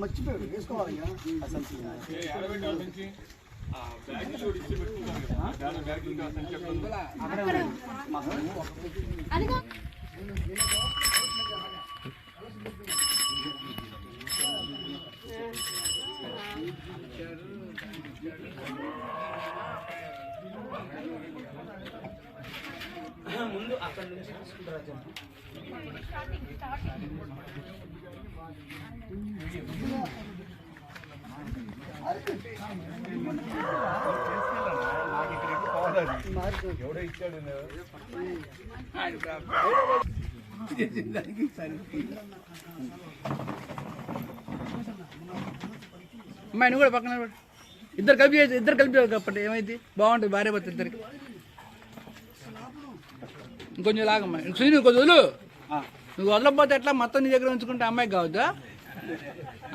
మర్చిపోయాడు వేసుకోవాలి ముందు అక్కడ నుంచి తీసుకుంటారా ఎవడో ఇచ్చాడు అమ్మాయి కూడా పక్కన ఇద్దరు కలిపి కప్పండి ఏమైంది బాగుంటుంది భార్య భర్త ఇద్దరికి ఇంకొంచెం లాగమ్మాయి శ్రీను కొంచెం వదులు నువ్వు వదలకపోతే ఎట్లా మొత్తం నీ దగ్గర ఉంచుకుంటే అమ్మాయికి కావద్దా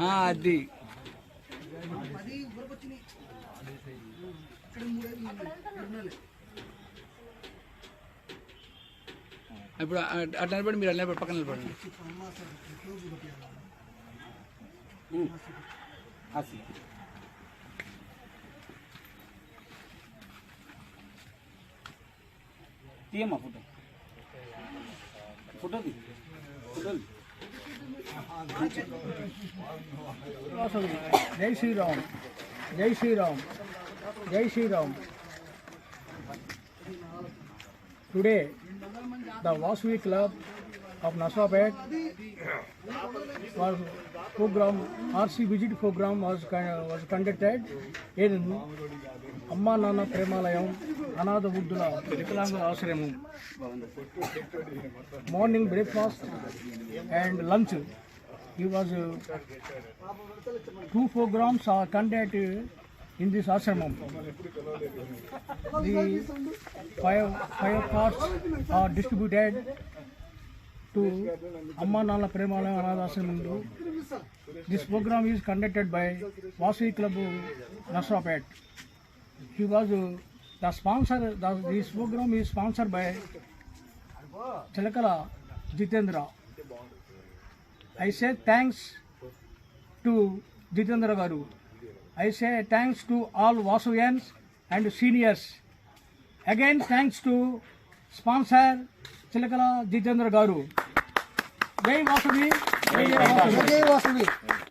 అది ఇప్పుడు అట్లా నిలబడి మీరు అట్లా పక్కన నిలబడండి తీయమ్మా ఫోటో ఫోటోది ఫోటోది జై శ్రీరామ్ జై శ్రీరామ్ జై Shriram today the Vasavi Club of Naswapet was program RC visit program was conducted in Amma Nana Premalayam Anada Buddhula Vikalanga Ashramam. Morning breakfast and lunch. He was two programs are conducted in this ashramam. The five parts are distributed to Amma Nala Premalayam Anada Ashramam. This program is conducted by Vasavi Club Naswapet. He was the sponsor. This program is sponsored by Chalakala Jitendra. I say thanks to Jitendra Garu. I say thanks to all Vasavians and seniors. Again thanks to sponsor Chilakala Jitendra Garu. Jai Vasavi. Jai Vasavi.